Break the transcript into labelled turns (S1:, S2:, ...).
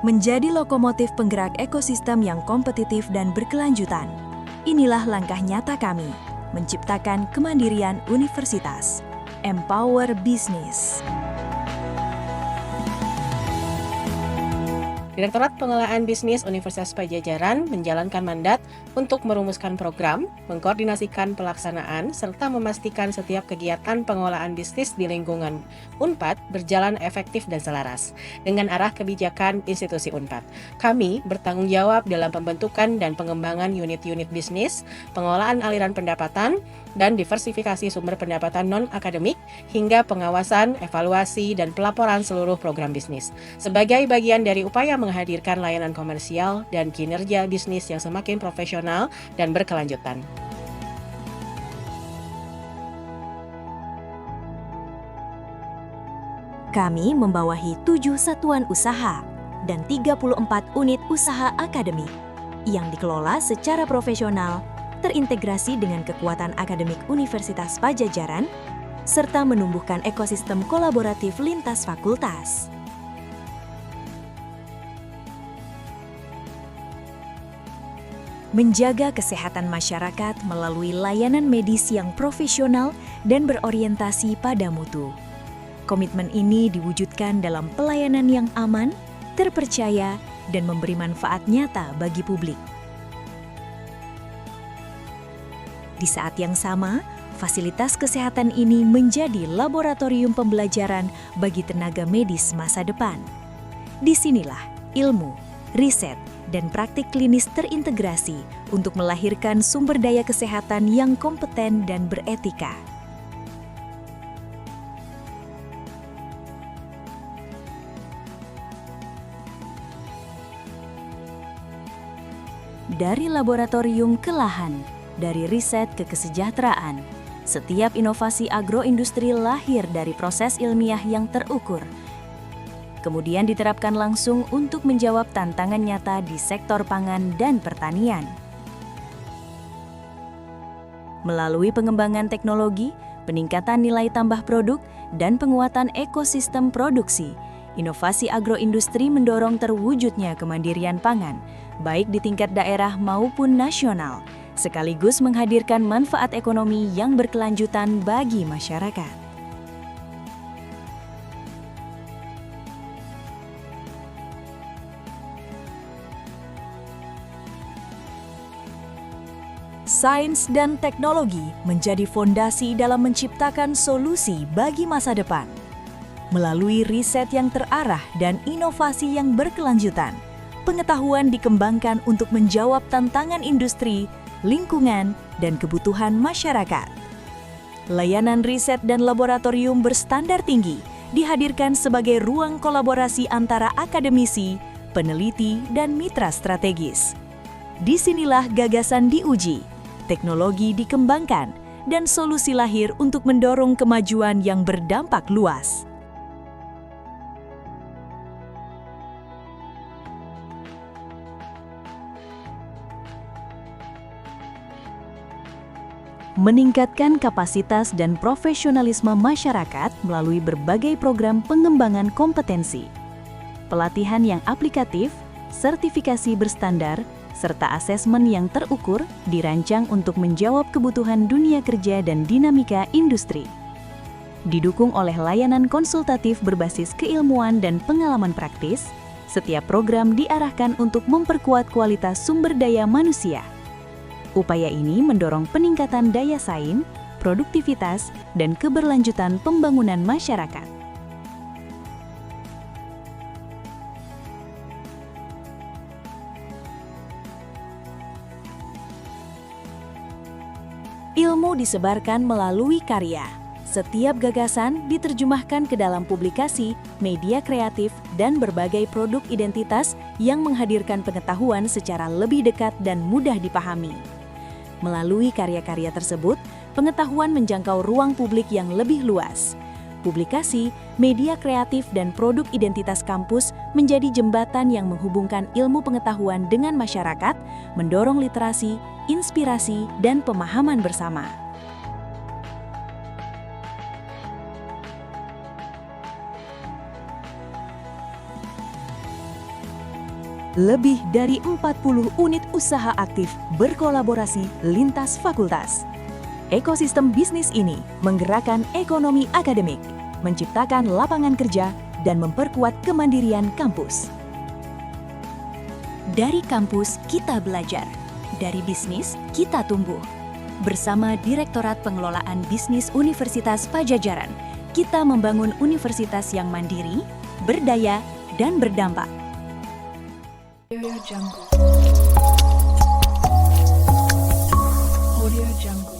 S1: menjadi lokomotif penggerak ekosistem yang kompetitif dan berkelanjutan. Inilah langkah nyata kami, menciptakan kemandirian universitas. Empower Business.
S2: Direktorat Pengelolaan Bisnis Universitas Padjadjaran menjalankan mandat untuk merumuskan program, mengkoordinasikan pelaksanaan, serta memastikan setiap kegiatan pengelolaan bisnis di lingkungan UNPAD berjalan efektif dan selaras dengan arah kebijakan institusi UNPAD. Kami bertanggung jawab dalam pembentukan dan pengembangan unit-unit bisnis, pengelolaan aliran pendapatan, dan diversifikasi sumber pendapatan non-akademik, hingga pengawasan, evaluasi, dan pelaporan seluruh program bisnis. Sebagai bagian dari upaya menghadirkan layanan komersial dan kinerja bisnis yang semakin profesional dan berkelanjutan.
S1: Kami membawahi 7 satuan usaha dan 34 unit usaha akademik yang dikelola secara profesional, terintegrasi dengan kekuatan akademik Universitas Padjadjaran, serta menumbuhkan ekosistem kolaboratif lintas fakultas. Menjaga kesehatan masyarakat melalui layanan medis yang profesional dan berorientasi pada mutu. Komitmen ini diwujudkan dalam pelayanan yang aman, terpercaya, dan memberi manfaat nyata bagi publik. Di saat yang sama, fasilitas kesehatan ini menjadi laboratorium pembelajaran bagi tenaga medis masa depan. Disinilah ilmu, riset, dan praktik klinis terintegrasi untuk melahirkan sumber daya kesehatan yang kompeten dan beretika. Dari laboratorium ke lahan, dari riset ke kesejahteraan, setiap inovasi agroindustri lahir dari proses ilmiah yang terukur, kemudian diterapkan langsung untuk menjawab tantangan nyata di sektor pangan dan pertanian. Melalui pengembangan teknologi, peningkatan nilai tambah produk, dan penguatan ekosistem produksi, inovasi agroindustri mendorong terwujudnya kemandirian pangan, baik di tingkat daerah maupun nasional, sekaligus menghadirkan manfaat ekonomi yang berkelanjutan bagi masyarakat. Sains dan teknologi menjadi fondasi dalam menciptakan solusi bagi masa depan. Melalui riset yang terarah dan inovasi yang berkelanjutan, pengetahuan dikembangkan untuk menjawab tantangan industri, lingkungan, dan kebutuhan masyarakat. Layanan riset dan laboratorium berstandar tinggi dihadirkan sebagai ruang kolaborasi antara akademisi, peneliti, dan mitra strategis. Disinilah gagasan diuji, teknologi dikembangkan, dan solusi lahir untuk mendorong kemajuan yang berdampak luas. Meningkatkan kapasitas dan profesionalisme masyarakat melalui berbagai program pengembangan kompetensi, pelatihan yang aplikatif, sertifikasi berstandar, serta asesmen yang terukur dirancang untuk menjawab kebutuhan dunia kerja dan dinamika industri. Didukung oleh layanan konsultatif berbasis keilmuan dan pengalaman praktis, setiap program diarahkan untuk memperkuat kualitas sumber daya manusia. Upaya ini mendorong peningkatan daya saing, produktivitas, dan keberlanjutan pembangunan masyarakat. Ilmu disebarkan melalui karya. Setiap gagasan diterjemahkan ke dalam publikasi, media kreatif, dan berbagai produk identitas yang menghadirkan pengetahuan secara lebih dekat dan mudah dipahami. Melalui karya-karya tersebut, pengetahuan menjangkau ruang publik yang lebih luas. Publikasi, media kreatif, dan produk identitas kampus menjadi jembatan yang menghubungkan ilmu pengetahuan dengan masyarakat, mendorong literasi, inspirasi, dan pemahaman bersama. Lebih dari 40 unit usaha aktif berkolaborasi lintas fakultas. Ekosistem bisnis ini menggerakkan ekonomi akademik, menciptakan lapangan kerja, dan memperkuat kemandirian kampus. Dari kampus kita belajar, dari bisnis kita tumbuh. Bersama Direktorat Pengelolaan Bisnis Universitas Padjadjaran, kita membangun universitas yang mandiri, berdaya, dan berdampak. Audio Jungle.